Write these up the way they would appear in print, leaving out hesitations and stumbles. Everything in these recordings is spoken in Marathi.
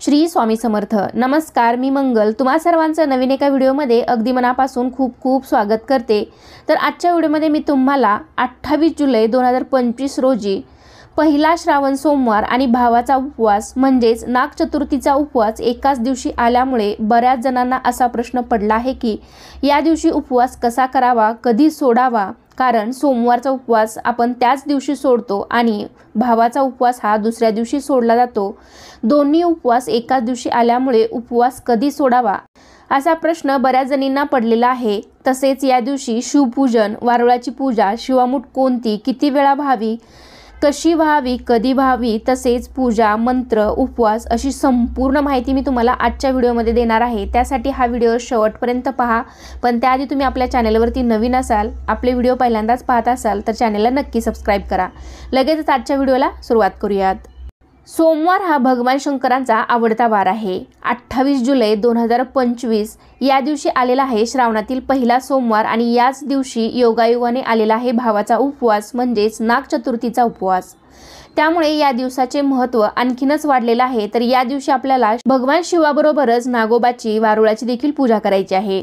श्री स्वामी समर्थ। नमस्कार, मी मंगल तुम्हा सर्वांचं नवीन एका व्हिडिओमध्ये अगदी मनापासून खूप खूप स्वागत करते। तर आजच्या व्हिडिओमध्ये मी तुम्हाला 28 जुलै 2025 रोजी पहिला श्रावण सोमवार आणि भावाचा उपवास म्हणजेच नाग चतुर्थीचा उपवास एकाच दिवशी आल्यामुळे बऱ्याच जणांना असा प्रश्न पडला आहे की या दिवशी उपवास कसा करावा, कधी सोडावा। कारण सोमवारचा उपवास आपण त्याच दिवशी सोडतो आणि भावाचा उपवास हा दुसऱ्या दिवशी सोडला जातो। दोन्ही उपवास एकाच दिवशी आल्यामुळे उपवास कधी सोडावा असा प्रश्न बऱ्याच जणींना पडलेला आहे। तसेच या दिवशी शिवपूजन, वारुळाची पूजा, शिवामूठ कोणती, किती वेळा व्हावी, कशी व्हावी, कधी व्हावी, तसेच पूजा, मंत्र, उपवास अशी संपूर्ण माहिती मी तुम्हाला आजच्या व्हिडिओमध्ये देणार आहे। त्यासाठी हा व्हिडिओ शेवटपर्यंत पहा। पण त्याआधी तुम्ही आपल्या चॅनलवरती नवीन असाल, आपले व्हिडिओ पहिल्यांदाच पाहत असाल तर चॅनलला नक्की सबस्क्राइब करा। लगेचच आजच्या व्हिडिओला सुरुवात करूयात। सोमवार हा भगवान शंकरांचा आवडता वार आहे। 28 जुलै 2025 या दिवशी आलेला आहे श्रावणातील पहिला सोमवार आणि याच दिवशी योगायोगाने आलेला आहे भावाचा उपवास म्हणजेच नाग चतुर्थीचा उपवास। त्यामुळे या दिवसाचे महत्त्व आणखीनच वाढलेलं आहे। तर या दिवशी आपल्याला भगवान शिवाबरोबरच नागोबाची, वारुळाची देखील पूजा करायची आहे।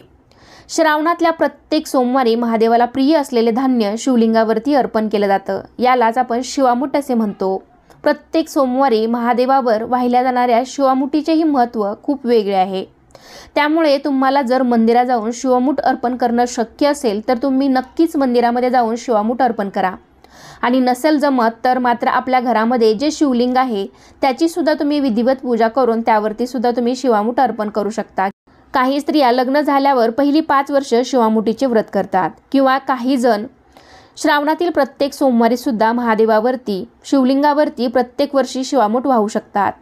श्रावणातल्या प्रत्येक सोमवारी महादेवाला प्रिय असलेले धान्य शिवलिंगावरती अर्पण केलं जातं। यालाच आपण शिवामूठ असे म्हणतो। प्रत्येक सोमवारी महादेवावर वाहिल्या जाणाऱ्या शिवामुठीचेही महत्त्व खूप वेगळे आहे। त्यामुळे तुम्हाला जर मंदिरात जाऊन शिवामूठ अर्पण करणं शक्य असेल तर तुम्ही नक्कीच मंदिरामध्ये जाऊन शिवामूठ अर्पण करा। आणि नसेल जमत तर मात्र आपल्या घरामध्ये जे शिवलिंग आहे त्याची सुद्धा तुम्ही विधिवत पूजा करून त्यावरती सुद्धा तुम्ही शिवामूठ अर्पण करू शकता। काही स्त्रिया लग्न झाल्यावर पहिली 5 वर्ष शिवामुठीचे व्रत करतात किंवा काही जण श्रावणातील प्रत्येक सोमवारी सुद्धा महादेवावरती, शिवलिंगावरती प्रत्येक वर्षी शिवामूठ वाहू शकतात।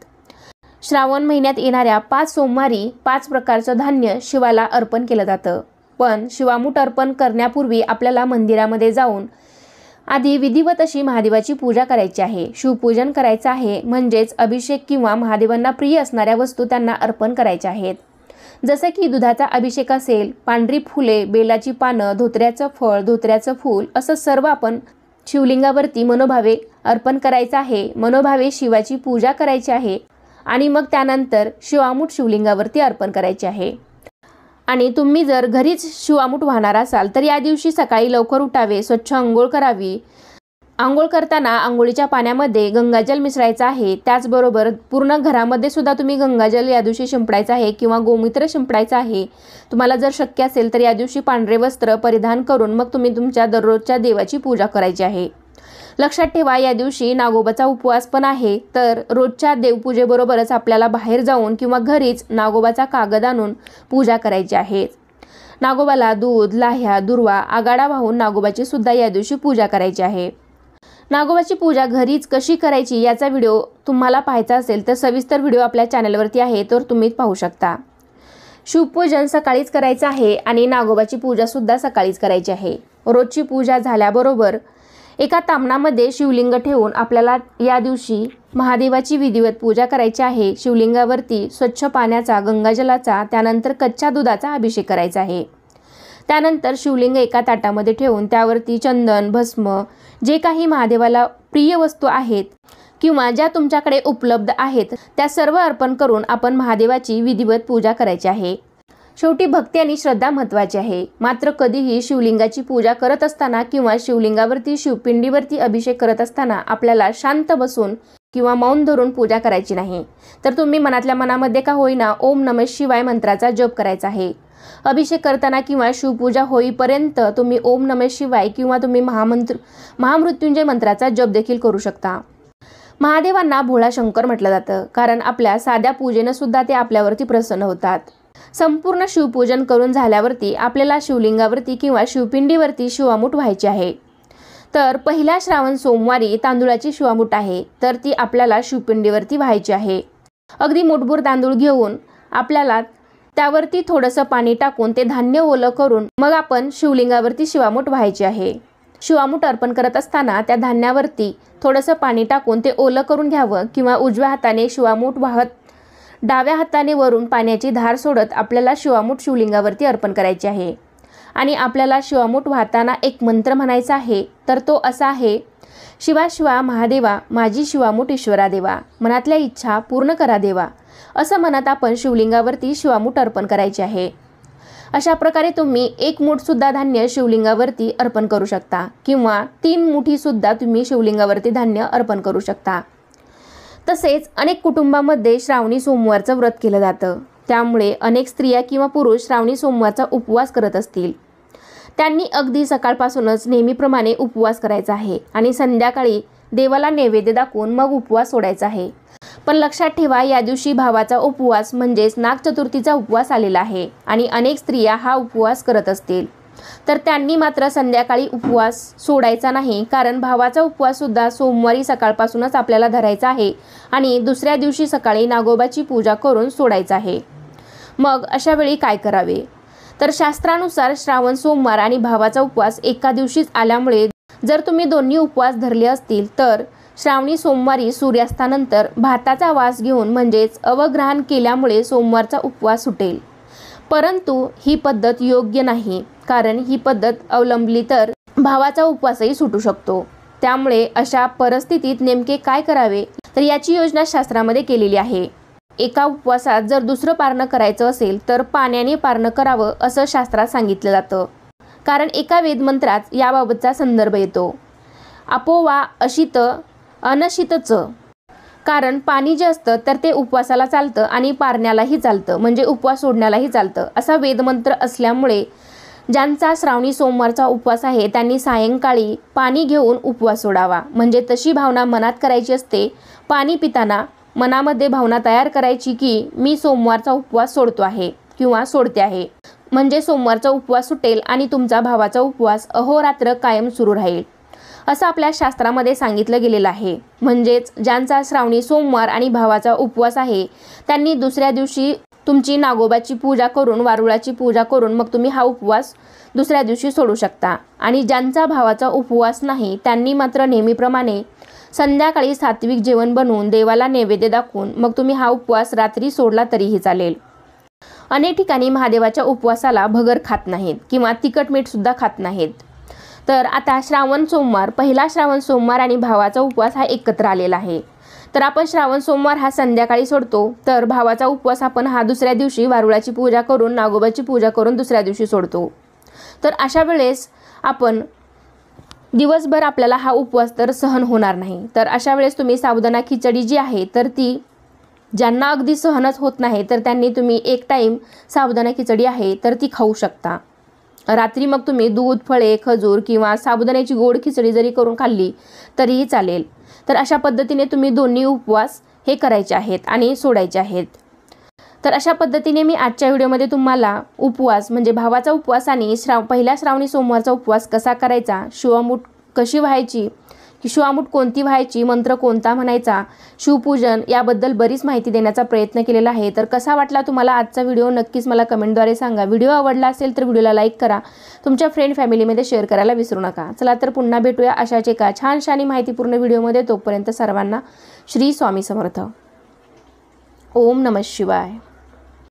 श्रावण महिन्यात येणाऱ्या 5 सोमवारी 5 प्रकारचं धान्य शिवाला अर्पण केलं जातं। पण शिवामूठ अर्पण करण्यापूर्वी आपल्याला मंदिरामध्ये जाऊन आधी विधिवत अशी महादेवाची पूजा करायची आहे, शिवपूजन करायचं आहे। म्हणजेच अभिषेक किंवा महादेवांना प्रिय असणाऱ्या वस्तू त्यांना अर्पण करायच्या आहेत। जसं की दुधाचा अभिषेक असेल, पांढरी फुले, बेलाची पानं, धोत्र्याचं फळ, धोत्र्याचं फूल असं सर्व आपण शिवलिंगावरती मनोभावे अर्पण करायचं आहे। मनोभावे शिवाची पूजा करायची आहे आणि मग त्यानंतर शिवामूठ शिवलिंगावरती अर्पण करायचे आहे। आणि तुम्ही जर घरीच शिवामूठ वाहणार असाल तर या दिवशी सकाळी लवकर उठावे, स्वच्छ अंघोळ करावी। अंघोळ करताना अंघोळीच्या पाण्यामध्ये गंगाजल मिसळायचं आहे। त्याचबरोबर पूर्ण घरामध्ये सुद्धा तुम्ही गंगाजल या दिवशी शिंपडायचं आहे किंवा गोमूत्र शिंपडायचं आहे। तुम्हाला जर शक्य असेल तर या दिवशी पांढरे वस्त्र परिधान करून मग तुम्ही तुमच्या दररोजच्या देवाची पूजा करायची आहे। लक्षात ठेवा, या दिवशी नागोबाचा उपवास पण आहे। तर रोजच्या देवपूजेबरोबरच आपल्याला बाहेर जाऊन किंवा घरीच नागोबाचा कागद आणून पूजा करायची आहे। नागोबाला दूध, लाह्या, दुर्वा, आगाडा वाहून नागोबाची सुद्धा या दिवशी पूजा करायची आहे। नागोबाची पूजा घरीच कशी करायची याचा व्हिडिओ तुम्हाला पाहायचा असेल तर सविस्तर व्हिडिओ आपल्या चॅनलवरती आहे, तर तुम्ही पाहू शकता। शिवपूजन सकाळीच करायचं आहे आणि नागोबाची पूजा सुद्धा सकाळीच करायची आहे। रोजची पूजा झाल्याबरोबर एका तामणामध्ये शिवलिंग ठेवून आपल्याला या दिवशी महादेवाची विधिवत पूजा करायची आहे। शिवलिंगावरती स्वच्छ पाण्याचा, गंगाजलाचा, त्यानंतर कच्च्या दुधाचा अभिषेक करायचा आहे। त्यानंतर शिवलिंग एका ताटामध्ये ठेवून त्यावरती चंदन, भस्म, जे काही महादेवाला प्रिय वस्तू आहेत किंवा ज्या तुमच्याकडे उपलब्ध आहेत त्या सर्व अर्पण करून आपण महादेवाची विधिवत पूजा करायची आहे। शेवटी भक्ती आणि श्रद्धा महत्त्वाची आहे। मात्र कधीही शिवलिंगाची पूजा करत असताना किंवा शिवलिंगावरती, शिवपिंडीवरती अभिषेक करत असताना आपल्याला शांत बसून किंवा मौन धरून पूजा करायची नाही। तर तुम्ही मनातल्या मनामध्ये का होईना ओम नमः शिवाय मंत्राचा जप करायचा आहे। अभिषेक करताना किंवा शिवपूजा होईपर्यंत तुम्ही ओम नमः शिवाय किंवा तुम्ही महामृत्युंजय मंत्राचा जप देखील करू शकता। महादेवांना भोळा शंकर म्हटलं जातं कारण आपल्या साध्या पूजेनं सुद्धा ते आपल्यावरती प्रसन्न होतात। संपूर्ण शिवपूजन करून झाल्यावरती आपल्याला शिवलिंगावरती किंवा शिवपिंडीवरती शिवामूठ व्हायची आहे। तर पहिल्या श्रावण सोमवारी तांदूळाची शिवामूठ आहे तर ती आपल्याला शिवपिंडीवरती व्हायची आहे। अगदी मुठभर तांदूळ घेऊन आपल्याला त्यावरती थोडंसं पाणी टाकून ते धान्य ओलं करून मग आपण शिवलिंगावरती शिवामूठ व्हायची आहे। शिवामूठ अर्पण करत असताना त्या धान्यावरती थोडंसं पाणी टाकून ते ओलं करून घ्यावं किंवा उजव्या हाताने शिवामूठ वाहत डाव्या हाताने वरून पाण्याची धार सोडत आपल्याला शिवामूठ शिवलिंगावरती अर्पण करायची आहे। आणि आपल्याला शिवामूठ वाहताना एक मंत्र म्हणायचा आहे, तर तो असा आहे, शिवा शिवा महादेवा माझी शिवामूठ ईश्वरा देवा, मनातल्या इच्छा पूर्ण करा देवा। असं म्हणत आपण शिवलिंगावरती शिवामूठ अर्पण करायचे आहे। अशा प्रकारे तुम्ही 1 मूठ सुद्धा धान्य शिवलिंगावरती अर्पण करू शकता किंवा 3 मुठी सुद्धा तुम्ही शिवलिंगावरती धान्य अर्पण करू शकता। तसेच अनेक कुटुंबामध्ये श्रावणी सोमवारचं व्रत केलं जातं, त्यामुळे अनेक स्त्रिया किंवा पुरुष श्रावणी सोमवारचा उपवास करत असतील। त्यांनी अगदी सकाळपासूनच नेहमीप्रमाणे उपवास करायचा आहे आणि संध्याकाळी देवाला नैवेद्य दाखवून मग उपवास सोडायचा आहे। पण लक्षात ठेवा, या दिवशी भावाचा उपवास म्हणजेच नागचतुर्थीचा उपवास आलेला आहे आणि अनेक स्त्रिया हा उपवास करत असतील, तर त्यांनी मात्र संध्याकाळी उपवास सोडायचा नाही, कारण भावाचा उपवास सुद्धा सोमवारी सकाळपासूनच आपल्याला धरायचा आहे आणि दुसऱ्या दिवशी सकाळी नागोबाची पूजा करून सोडायचा आहे। मग अशा वेळी काय करावे? तर शास्त्रानुसार श्रावण सोमवार आणि भावाचा उपवास एका दिवशीच आल्यामुळे जर तुम्ही दोन्ही उपवास धरले असतील तर श्रावणी सोमवारी सूर्यास्तानंतर भाताचा वास घेऊन म्हणजेच अवग्रहण केल्यामुळे सोमवारचा उपवास सुटेल। परंतु ही पद्धत योग्य नाही, कारण ही पद्धत अवलंबली तर भावाचा उपवासही सुटू शकतो। त्यामुळे अशा परिस्थितीत नेमके काय करावे, तर याची योजना शास्त्रामध्ये केलेली आहे। एका उपवासात जर दुसरं पारणं करायचं असेल तर पाण्याने पारणं करावं असं शास्त्रात सांगितलं जातं, कारण एका वेदमंत्रात याबाबतचा संदर्भ येतो। आपोवा अशित अनशितच, कारण पाणी जे असतं तर ते उपवासाला चालतं आणि पारण्यालाही चालतं, म्हणजे उपवास सोडण्यालाही चालतं असा वेदमंत्र असल्यामुळे ज्यांचा श्रावणी सोमवारचा उपवास आहे त्यांनी सायंकाळी पाणी घेऊन उपवास सोडावा। म्हणजे तशी भावना मनात करायची असते, पाणी पिताना मनामध्ये भावना तयार करायची की मी सोमवारचा उपवास सोडतो आहे किंवा सोडते आहे, म्हणजे सोमवारचा उपवास सुटेल आणि तुमचा भावाचा उपवास अहोरात्र कायम सुरू राहील असं आपल्या शास्त्रामध्ये सांगितलं गेलेलं आहे। म्हणजेच ज्यांचा श्रावणी सोमवार आणि भावाचा उपवास आहे त्यांनी दुसऱ्या दिवशी तुमची नागोबाची पूजा करून, वारुळाची पूजा करून मग तुम्ही हा उपवास दुसऱ्या दिवशी सोडू शकता। आणि ज्यांचा भावाचा उपवास नाही त्यांनी मात्र नेहमीप्रमाणे संध्याकाळी सात्विक जेवण बनवून देवाला नैवेद्य दाखवून मग तुम्ही हा उपवास रात्री सोडला तरीही चालेल। अनेक ठिकाणी महादेवाच्या उपवासाला भगर खात नाहीत किंवा तिखट मीठ सुद्धा खात नाहीत। तर आता श्रावण सोमवार, पहिला श्रावण सोमवार आणि भावाचा उपवास हा एकत्र आलेला आहे। तर आपण श्रावण सोमवार हा संध्याकाळी सोडतो, तर भावाचा उपवास आपण हा दुसऱ्या दिवशी वारुळाची पूजा करून, नागोबाची पूजा करून दुसऱ्या दिवशी सोडतो। तर अशा वेळेस आपण दिवसभर आपल्याला हा उपवास तर सहन होणार नाही, तर अशा वेळेस तुम्ही साबुदाणा खिचडी जी आहे तर ती ज्यांना अगदी सहनच होत नाही तर त्यांनी तुम्ही एक टाईम साबुदाणा खिचडी आहे तर ती खाऊ शकता। रात्री मग तुम्ही दूध, फळे, खजूर किंवा साबुदाण्याची गोड खिचडी जरी करून खाल्ली तरीही चालेल। तर अशा पद्धतीने तुम्ही दोन्ही उपवास हे करायचे आहेत आणि सोडायचे आहेत। तर अशा पद्धतीने मी आजच्या व्हिडिओमध्ये तुम्हाला उपवास म्हणजे भावाचा उपवास आणि पहिल्या श्रावणी सोमवारचा उपवास कसा करायचा, शिवामूठ कशी व्हायची, शिवामूठ कोणती व्हायची, मंत्र कोणता म्हणायचा, शिवपूजन याबद्दल बरीच माहिती देण्याचा प्रयत्न केलेला आहे। तर कसा वाटला तुम्हाला आजचा व्हिडिओ नक्कीच मला कमेंटद्वारे सांगा। व्हिडिओ आवडला असेल तर व्हिडिओला लाईक करा, तुमच्या फ्रेंड फॅमिलीमध्ये शेअर करायला विसरू नका। चला तर पुन्हा भेटूया अशाच एका छानशा आणि माहितीपूर्ण व्हिडिओमध्ये। तोपर्यंत सर्वांना श्री स्वामी समर्थ। ओम नमः शिवाय।